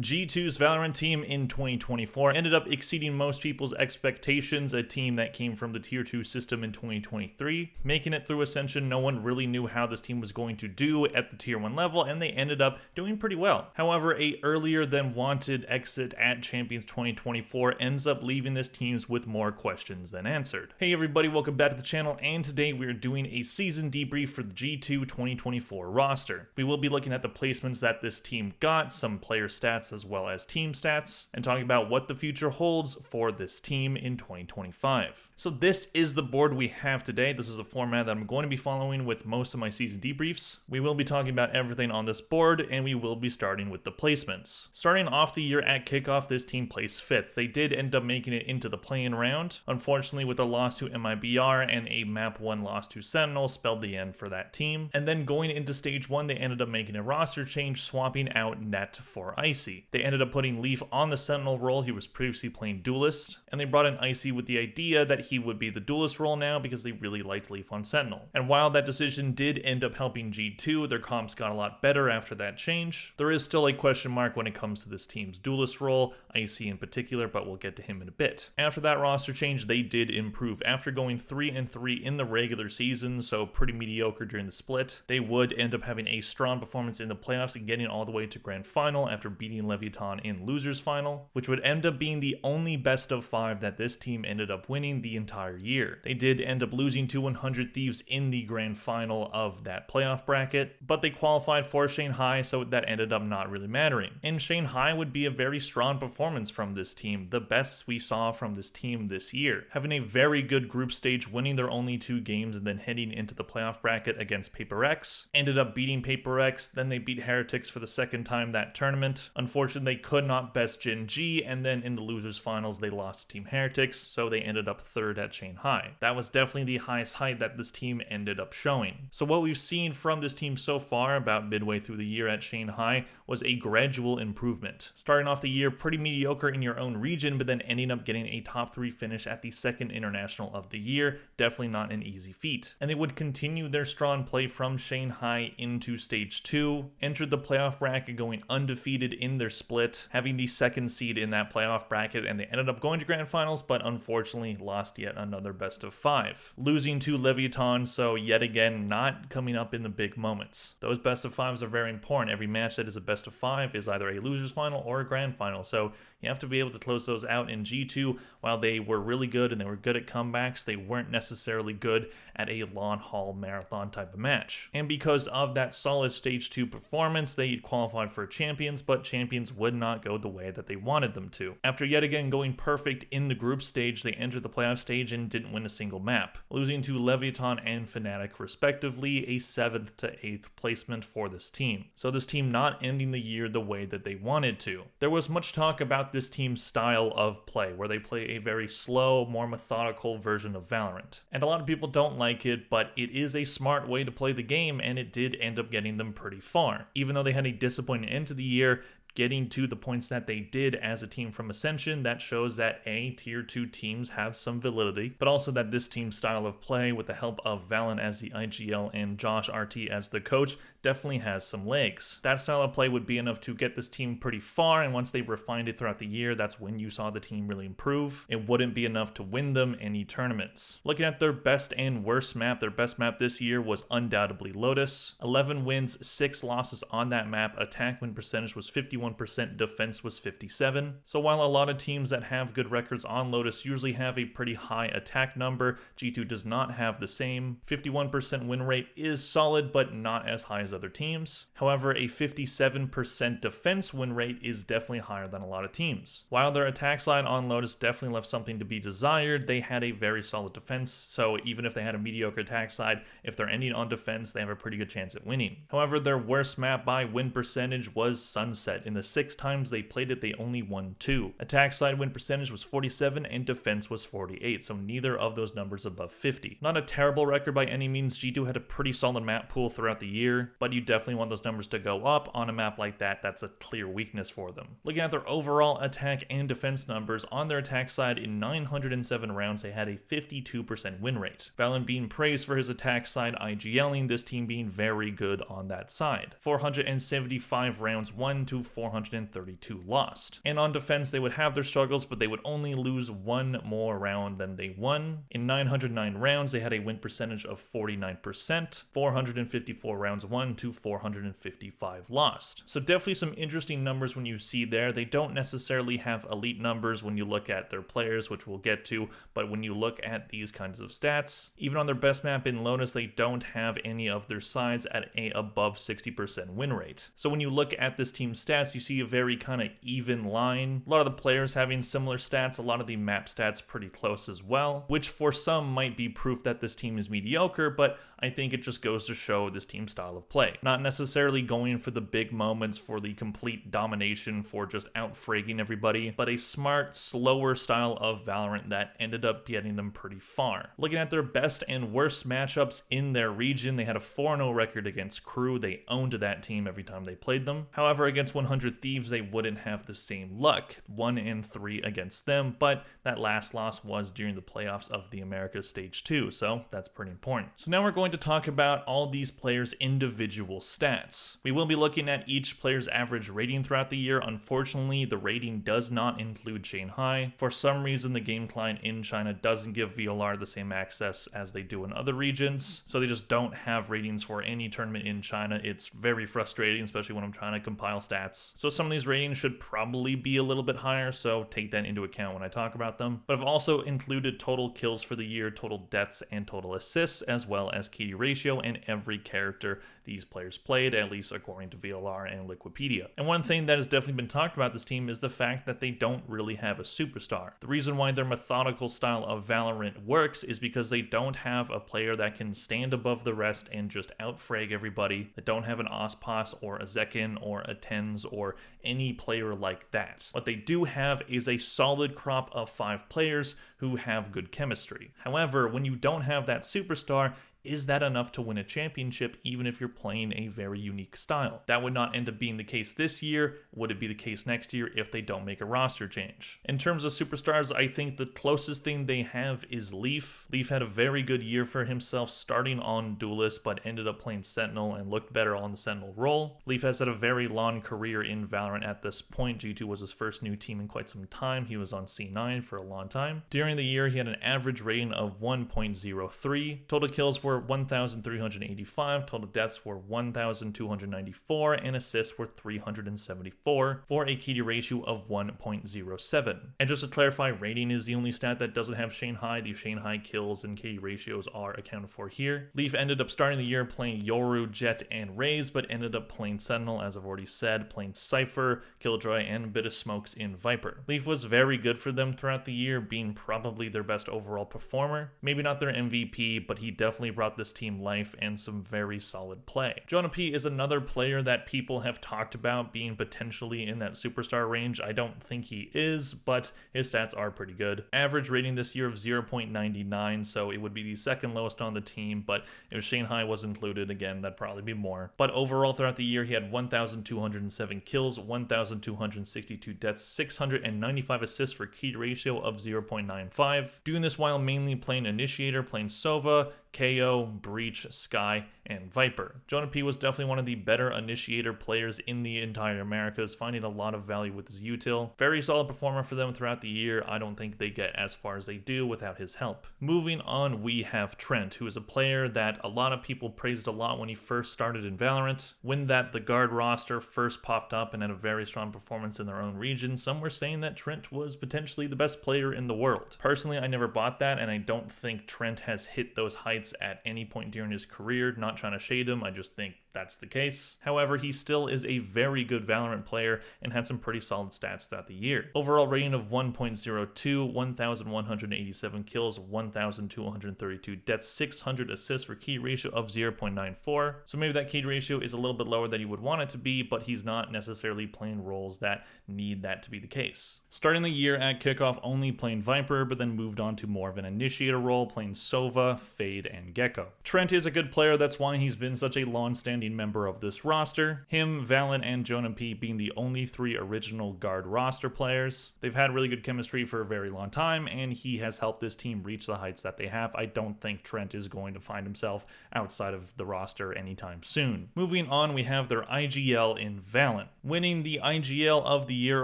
G2's Valorant team in 2024 ended up exceeding most people's expectations, a team that came from the Tier 2 system in 2023. Making it through Ascension, no one really knew how this team was going to do at the Tier 1 level, and they ended up doing pretty well. However, a earlier than wanted exit at Champions 2024 ends up leaving this team with more questions than answered. Hey everybody, welcome back to the channel, and today we are doing a season debrief for the G2 2024 roster. We will be looking at the placements that this team got, some player stats as well as team stats, and talking about what the future holds for this team in 2025. So this is the board we have today. This is the format that I'm going to be following with most of my season debriefs. We will be talking about everything on this board, and we will be starting with the placements. Starting off the year at kickoff, this team placed 5th. They did end up making it into the play-in round. Unfortunately, with a loss to MIBR and a map 1 loss to Sentinel spelled the end for that team. And then going into stage 1, they ended up making a roster change, swapping out Net for Icy. They ended up putting Leaf on the Sentinel role. He was previously playing Duelist, and they brought in Icy with the idea that he would be the Duelist role now because they really liked Leaf on Sentinel. And while that decision did end up helping G2, their comps got a lot better after that change. There is still a question mark when it comes to this team's Duelist role, Icy in particular, but we'll get to him in a bit. After that roster change, they did improve. After going 3-3 in the regular season, so pretty mediocre during the split, they would end up having a strong performance in the playoffs and getting all the way to Grand Final after beating Leviathan in Losers Final, which would end up being the only best of 5 that this team ended up winning the entire year. They did end up losing to 100 Thieves in the Grand Final of that playoff bracket, but they qualified for Shanghai, so that ended up not really mattering. And Shanghai would be a very strong performance from this team, the best we saw from this team this year. Having a very good group stage, winning their only 2 games, and then heading into the playoff bracket against Paper X. Ended up beating Paper X, then they beat Heretics for the second time that tournament. Unfortunately, they could not best Gen G, and then in the losers finals they lost to Team Heretics, so they ended up 3rd at Shanghai. That was definitely the highest height that this team ended up showing. So what we've seen from this team so far, about midway through the year at Shanghai, was a gradual improvement. Starting off the year pretty mediocre in your own region, but then ending up getting a top 3 finish at the 2nd international of the year. Definitely not an easy feat. And they would continue their strong play from Shanghai into stage 2, entered the playoff bracket going undefeated in their split, having the 2nd seed in that playoff bracket, and they ended up going to grand finals, but unfortunately lost yet another best of 5. Losing to Leviathan, so yet again not coming up in the big moments. Those best of 5s are very important. Every match that is a best of 5 is either a losers final or a grand final, so you have to be able to close those out. In G2, while they were really good and they were good at comebacks, they weren't necessarily good at a long haul marathon type of match. And because of that solid stage 2 performance, they qualified for Champions, but Champions would not go the way that they wanted them to. After yet again going perfect in the group stage, they entered the playoff stage and didn't win a single map, losing to Leviathan and Fnatic respectively, a 7th to 8th placement for this team. So this team not ending the year the way that they wanted to. There was much talk about this team's style of play, where they play a very slow, more methodical version of Valorant. And a lot of people don't like it, but it is a smart way to play the game, and it did end up getting them pretty far. Even though they had a disappointing end to the year, getting to the points that they did as a team from Ascension, that shows that Tier 2 teams have some validity, but also that this team's style of play, with the help of Valen as the IGL and Josh RT as the coach, definitely has some legs. That style of play would be enough to get this team pretty far, and once they refined it throughout the year, that's when you saw the team really improve. It wouldn't be enough to win them any tournaments. Looking at their best and worst map, their best map this year was undoubtedly Lotus. 11 wins, 6 losses on that map. Attack win percentage was 51%, defense was 57%. So while a lot of teams that have good records on Lotus usually have a pretty high attack number, G2 does not have the same. 51% win rate is solid, but not as high as other teams. However, a 57% defense win rate is definitely higher than a lot of teams. While their attack side on Lotus definitely left something to be desired, they had a very solid defense, so even if they had a mediocre attack side, if they're ending on defense, they have a pretty good chance at winning. However, their worst map by win percentage was Sunset. In the 6 times they played it, they only won 2. Attack side win percentage was 47 and defense was 48, so neither of those numbers above 50. Not a terrible record by any means. G2 had a pretty solid map pool throughout the year, but you definitely want those numbers to go up on a map like that. That's a clear weakness for them. Looking at their overall attack and defense numbers, on their attack side, in 907 rounds, they had a 52% win rate. Valen being praised for his attack side, IGLing, this team being very good on that side. 475 rounds won to 432 lost. And on defense, they would have their struggles, but they would only lose one more round than they won. In 909 rounds, they had a win percentage of 49%, 454 rounds won to 455 lost. So definitely some interesting numbers when you see there. They don't necessarily have elite numbers when you look at their players, which we'll get to, but when you look at these kinds of stats, even on their best map in Lotus, they don't have any of their sides at a above 60% win rate. So when you look at this team's stats, you see a very kind of even line. A lot of the players having similar stats, a lot of the map stats pretty close as well, which for some might be proof that this team is mediocre, but I think it just goes to show this team's style of play. Not necessarily going for the big moments, for the complete domination, for just out-fragging everybody, but a smart, slower style of Valorant that ended up getting them pretty far. Looking at their best and worst matchups in their region, they had a 4-0 record against Crew. They owned that team every time they played them. However, against 100 Thieves, they wouldn't have the same luck. 1-3 against them, but that last loss was during the playoffs of the Americas Stage 2, so that's pretty important. So now we're going to talk about all these players' individual stats. We will be looking at each player's average rating throughout the year. Unfortunately, the rating does not include Shanghai. For some reason, the game client in China doesn't give VLR the same access as they do in other regions, so they just don't have ratings for any tournament in China. It's very frustrating, especially when I'm trying to compile stats. So some of these ratings should probably be a little bit higher, so take that into account when I talk about them. But I've also included total kills for the year, total deaths, and total assists, as well as KD ratio and every character these players played, at least according to VLR and Liquipedia. And one thing that has definitely been talked about this team is the fact that they don't really have a superstar. The reason why their methodical style of Valorant works is because they don't have a player that can stand above the rest and just outfrag everybody. They don't have an Ospas or a Zekin or a Tens or any player like that. What they do have is a solid crop of 5 players who have good chemistry. However, when you don't have that superstar, is that enough to win a championship even if you're playing a very unique style? That would not end up being the case this year. Would it be the case next year if they don't make a roster change? In terms of superstars, I think the closest thing they have is Leaf. Leaf had a very good year for himself starting on Duelist, but ended up playing Sentinel and looked better on the Sentinel role. Leaf has had a very long career in Valorant at this point. G2 was his first new team in quite some time. He was on C9 for a long time. During the year, he had an average rating of 1.03. Total kills were 1,385, total deaths were 1,294, and assists were 374 for a KD ratio of 1.07. And just to clarify, rating is the only stat that doesn't have Shanghai. The Shanghai kills and KD ratios are accounted for here. Leaf ended up starting the year playing Yoru, Jet, and Raze, but ended up playing Sentinel, as I've already said, playing Cypher, Killjoy, and a bit of smokes in Viper. Leaf was very good for them throughout the year, being probably their best overall performer. Maybe not their MVP, but he definitely brought this team life and some very solid play. Jonah P is another player that people have talked about being potentially in that superstar range. I don't think he is, but his stats are pretty good. Average rating this year of 0.99, so it would be the second lowest on the team, but if Shanghai was included, again, that'd probably be more. But overall, throughout the year, he had 1,207 kills, 1,262 deaths, 695 assists for KD ratio of 0.95. Doing this while mainly playing Initiator, playing Sova, KO, Breach, Sky, and Viper. Jonah P was definitely one of the better Initiator players in the entire Americas, finding a lot of value with his util. Very solid performer for them throughout the year. I don't think they get as far as they do without his help. Moving on, we have Trent, who is a player that a lot of people praised a lot when he first started in Valorant. When the guard roster first popped up and had a very strong performance in their own region, some were saying that Trent was potentially the best player in the world. Personally, I never bought that, and I don't think Trent has hit those heights at any point during his career. Not trying to shade him, I just think that's the case. However, he still is a very good Valorant player and had some pretty solid stats throughout the year. Overall rating of 1.02, 1,187 kills, 1,232 deaths, 600 assists for KD ratio of 0.94. So maybe that KD ratio is a little bit lower than you would want it to be, but he's not necessarily playing roles that need that to be the case. Starting the year at kickoff only playing Viper, but then moved on to more of an Initiator role, playing Sova, Fade, and Gecko. Trent is a good player, that's why he's been such a long-standing outstanding member of this roster. Him, Valen, and Jonah P being the only 3 original guard roster players. They've had really good chemistry for a very long time, and he has helped this team reach the heights that they have. I don't think Trent is going to find himself outside of the roster anytime soon. Moving on, we have their IGL in Valen, winning the IGL of the Year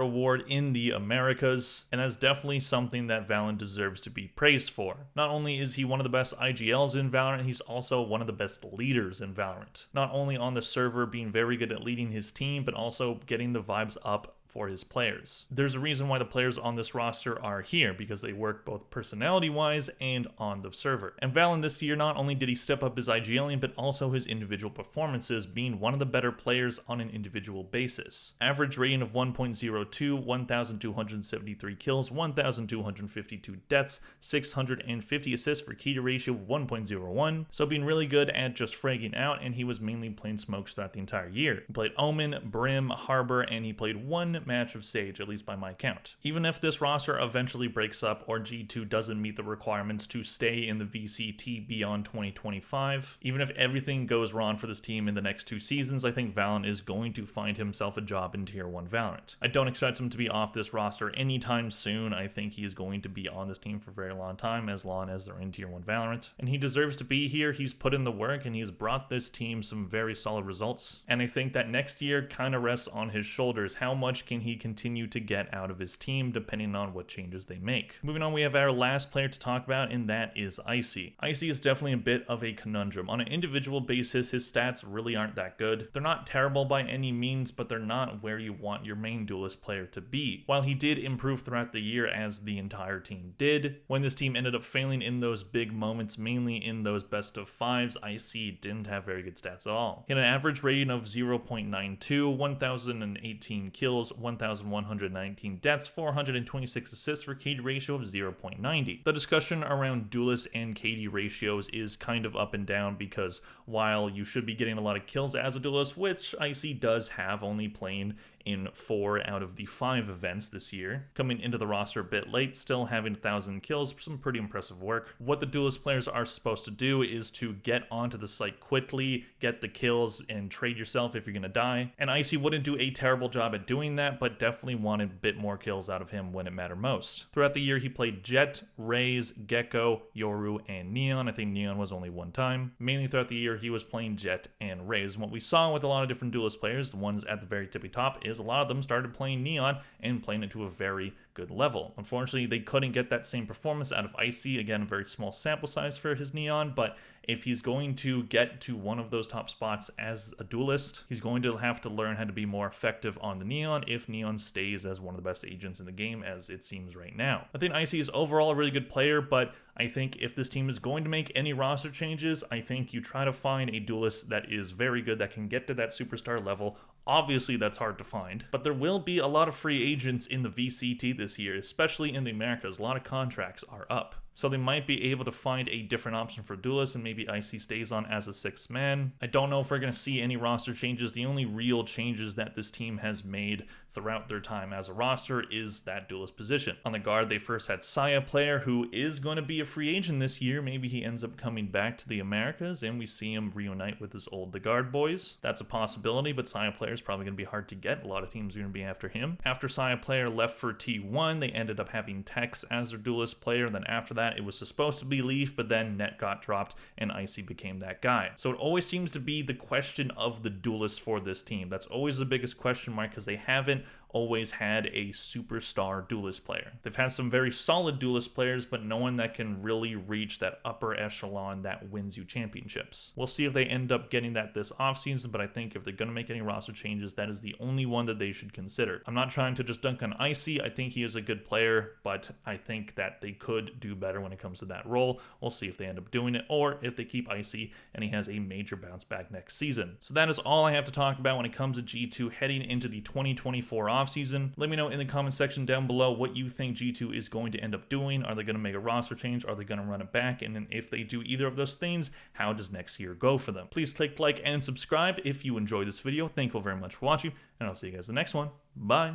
award in the Americas, and that's definitely something that Valen deserves to be praised for. Not only is he one of the best IGLs in Valorant, he's also one of the best leaders in Valorant. Not only on the server being very good at leading his team, but also getting the vibes up for his players. There's a reason why the players on this roster are here, because they work both personality-wise and on the server. And Valen this year, not only did he step up his IGLing, but also his individual performances, being one of the better players on an individual basis. Average rating of 1.02, 1,273 kills, 1,252 deaths, 650 assists for key to ratio of 1.01, so being really good at just fragging out, and he was mainly playing smokes throughout the entire year. He played Omen, Brim, Harbor, and he played one match of Sage, at least by my count. Even if this roster eventually breaks up or G2 doesn't meet the requirements to stay in the VCT beyond 2025, even if everything goes wrong for this team in the next 2 seasons, I think Valen is going to find himself a job in Tier 1 Valorant. I don't expect him to be off this roster anytime soon. I think he is going to be on this team for a very long time, as long as they're in Tier 1 Valorant. And he deserves to be here. He's put in the work, and he's brought this team some very solid results. And I think that next year kind of rests on his shoulders. How much can he continue to get out of his team depending on what changes they make? Moving on, we have our last player to talk about, and that is Icy. Icy is definitely a bit of a conundrum. On an individual basis, his stats really aren't that good. They're not terrible by any means, but they're not where you want your main duelist player to be. While he did improve throughout the year, as the entire team did, when this team ended up failing in those big moments, mainly in those best of 5s, Icy didn't have very good stats at all. He had an average rating of 0.92, 1,018 kills, 1,119 deaths, 426 assists for KD ratio of 0.90. The discussion around duelists and KD ratios is kind of up and down, because while you should be getting a lot of kills as a duelist, which Icy does have, only playing in 4 out of the 5 events this year, coming into the roster a bit late, still having 1,000 kills, some pretty impressive work. What the duelist players are supposed to do is to get onto the site quickly, get the kills, and trade yourself if you're gonna die. And Icy wouldn't do a terrible job at doing that, but definitely wanted a bit more kills out of him when it mattered most. Throughout the year, he played Jett, Raze, Gecko, Yoru, and Neon. I think Neon was only one time. Mainly throughout the year, he was playing Jett and Raze. And what we saw with a lot of different duelist players, the ones at the very tippy top, is a lot of them started playing Neon and playing it to a very good level. Unfortunately, they couldn't get that same performance out of Icy. Again, a very small sample size for his Neon, but if he's going to get to one of those top spots as a duelist, he's going to have to learn how to be more effective on the Neon if Neon stays as one of the best agents in the game, as it seems right now. I think Icy is overall a really good player, but I think if this team is going to make any roster changes, I think you try to find a duelist that is very good, that can get to that superstar level. Obviously, that's hard to find, but there will be a lot of free agents in the VCT this year, especially in the Americas. A lot of contracts are up. So they might be able to find a different option for duelists, and maybe Icy stays on as a 6th man. I don't know if we're going to see any roster changes. The only real changes that this team has made throughout their time as a roster is that duelist position. On the guard, they first had Saya player, who is going to be a free agent this year. Maybe he ends up coming back to the Americas, and we see him reunite with his old The Guard boys. That's a possibility, but Saya player is probably going to be hard to get. A lot of teams are going to be after him. After Saya player left for T1, they ended up having Tex as their duelist player, and then after that, it was supposed to be Leaf, but then Net got dropped and Icy became that guy. So it always seems to be the question of the duelist for this team. That's always the biggest question mark, because they haven't always had a superstar duelist player. They've had some very solid duelist players, but no one that can really reach that upper echelon that wins you championships. We'll see if they end up getting that this offseason, but I think if they're going to make any roster changes, that is the only one that they should consider. I'm not trying to just dunk on Icy. I think he is a good player, but I think that they could do better when it comes to that role. We'll see if they end up doing it, or if they keep Icy and he has a major bounce back next season. So that is all I have to talk about when it comes to G2 heading into the 2024 offseason. Let me know in the comment section down below what you think G2 is going to end up doing. Are they going to make a roster change? Are they going to run it back? And then if they do either of those things, how does next year go for them? Please click like and subscribe if you enjoyed this video. Thank you very much for watching, and I'll see you guys in the next one. Bye.